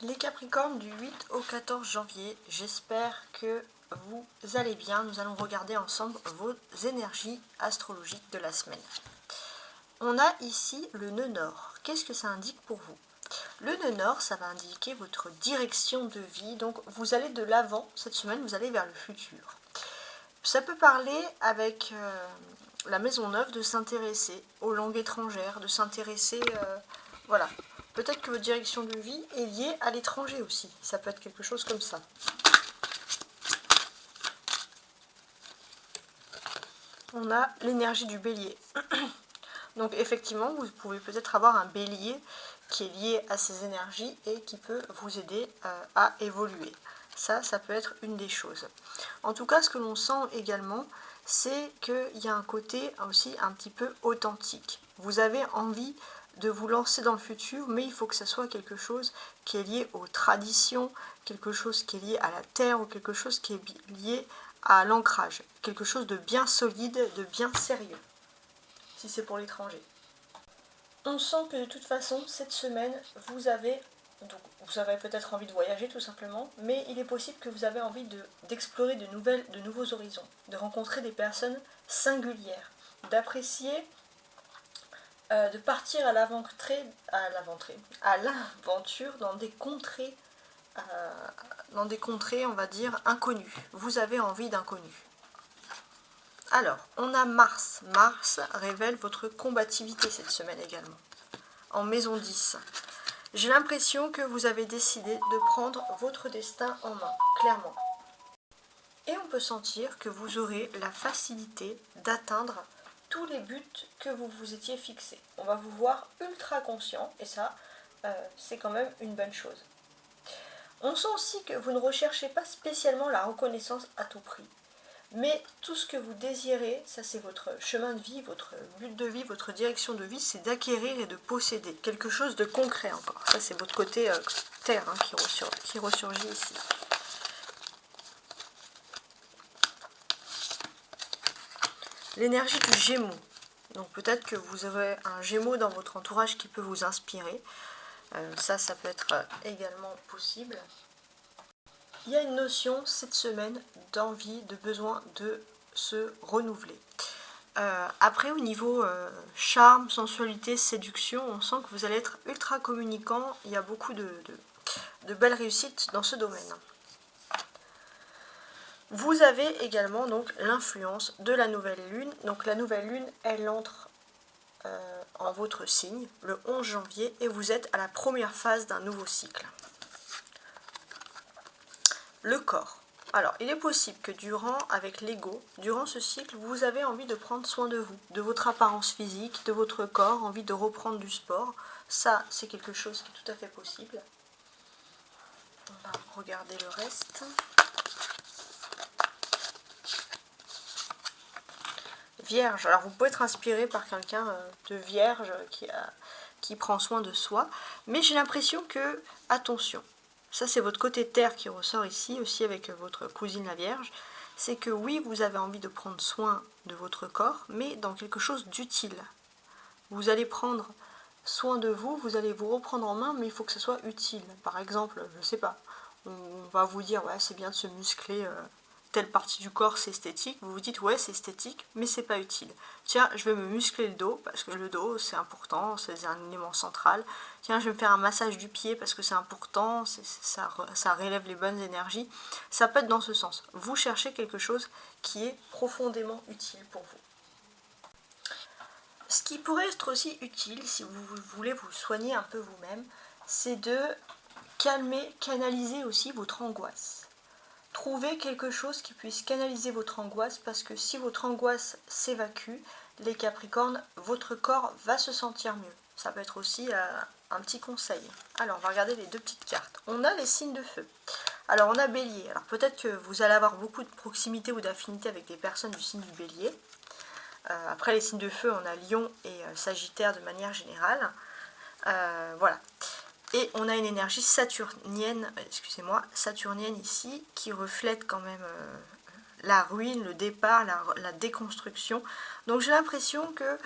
Les Capricornes du 8 au 14 janvier, j'espère que vous allez bien. Nous allons regarder ensemble vos énergies astrologiques de la semaine. On a ici le nœud nord. Qu'est-ce que ça indique pour vous? Le nœud nord, ça va indiquer votre direction de vie. Donc vous allez de l'avant cette semaine, vous allez vers le futur. Ça peut parler avec la maison neuve de s'intéresser aux langues étrangères, de s'intéresser, voilà. Peut-être que votre direction de vie est liée à l'étranger aussi. Ça peut être quelque chose comme ça. On a l'énergie du bélier. Donc effectivement, vous pouvez peut-être avoir un bélier qui est lié à ces énergies et qui peut vous aider à évoluer. Ça peut être une des choses. En tout cas, ce que l'on sent également, c'est qu'il y a un côté aussi un petit peu authentique. Vous avez envie de vous lancer dans le futur, mais il faut que ce soit quelque chose qui est lié aux traditions, quelque chose qui est lié à la terre ou quelque chose qui est lié à l'ancrage, quelque chose de bien solide, de bien sérieux, si c'est pour l'étranger. On sent que de toute façon, cette semaine, vous avez peut-être envie de voyager tout simplement, mais il est possible que vous avez envie d'explorer de nouveaux horizons, de rencontrer des personnes singulières, d'apprécier, de partir à l'aventure dans des contrées, on va dire, inconnues. Vous avez envie d'inconnu. Alors, on a Mars. Mars révèle votre combativité cette semaine également. En maison 10. J'ai l'impression que vous avez décidé de prendre votre destin en main, clairement. Et on peut sentir que vous aurez la facilité d'atteindre tous les buts que vous vous étiez fixés. On va vous voir ultra conscient, et ça, c'est quand même une bonne chose. On sent aussi que vous ne recherchez pas spécialement la reconnaissance à tout prix. Mais tout ce que vous désirez, ça c'est votre chemin de vie, votre but de vie, votre direction de vie, c'est d'acquérir et de posséder quelque chose de concret encore. Ça c'est votre côté terre qui ressurgit ici. L'énergie du Gémeaux. Donc peut-être que vous aurez un Gémeaux dans votre entourage qui peut vous inspirer. Ça peut être également possible. Il y a une notion cette semaine d'envie, de besoin de se renouveler. Après, au niveau charme, sensualité, séduction, on sent que vous allez être ultra communicant. Il y a beaucoup de belles réussites dans ce domaine. Vous avez également donc l'influence de la nouvelle lune. Donc la nouvelle lune, elle entre en votre signe le 11 janvier et vous êtes à la première phase d'un nouveau cycle. Le corps. Alors, il est possible que avec l'ego, durant ce cycle, vous avez envie de prendre soin de vous, de votre apparence physique, de votre corps, envie de reprendre du sport. Ça, c'est quelque chose qui est tout à fait possible. On va regarder le reste. Vierge. Alors, vous pouvez être inspiré par quelqu'un de vierge qui prend soin de soi. Mais j'ai l'impression que, attention, ça c'est votre côté terre qui ressort ici, aussi avec votre cousine la Vierge, c'est que oui, vous avez envie de prendre soin de votre corps, mais dans quelque chose d'utile. Vous allez prendre soin de vous, vous allez vous reprendre en main, mais il faut que ce soit utile. Par exemple, je ne sais pas, on va vous dire, ouais, c'est bien de se muscler, telle partie du corps c'est esthétique, vous vous dites ouais c'est esthétique mais c'est pas utile. Tiens, je vais me muscler le dos parce que le dos c'est important, c'est un élément central. Tiens, je vais me faire un massage du pied parce que c'est important, ça relève les bonnes énergies. Ça peut être dans ce sens. Vous cherchez quelque chose qui est profondément utile pour vous. Ce qui pourrait être aussi utile si vous voulez vous soigner un peu vous-même, c'est de canaliser aussi votre angoisse. Trouvez quelque chose qui puisse canaliser votre angoisse parce que si votre angoisse s'évacue, les Capricornes, votre corps va se sentir mieux. Ça peut être aussi un petit conseil. Alors, on va regarder les deux petites cartes. On a les signes de feu. Alors, on a Bélier. Alors, peut-être que vous allez avoir beaucoup de proximité ou d'affinité avec des personnes du signe du Bélier. Après, les signes de feu, on a Lion et Sagittaire de manière générale. Voilà. Et on a une énergie saturnienne ici, qui reflète quand même la ruine, le départ, la déconstruction. Donc j'ai l'impression que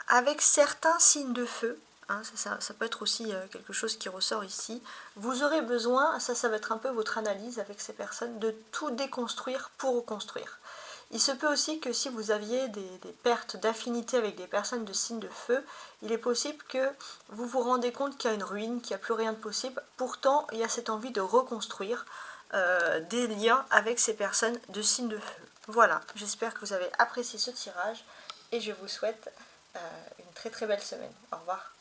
avec certains signes de feu, Hein, ça peut être aussi quelque chose qui ressort ici. Vous aurez besoin, ça va être un peu votre analyse avec ces personnes, de tout déconstruire pour reconstruire. Il se peut aussi que si vous aviez des pertes d'affinité avec des personnes de signe de feu, il est possible que vous vous rendez compte qu'il y a une ruine, qu'il n'y a plus rien de possible. Pourtant, il y a cette envie de reconstruire des liens avec ces personnes de signe de feu. Voilà, j'espère que vous avez apprécié ce tirage et je vous souhaite une très très belle semaine. Au revoir.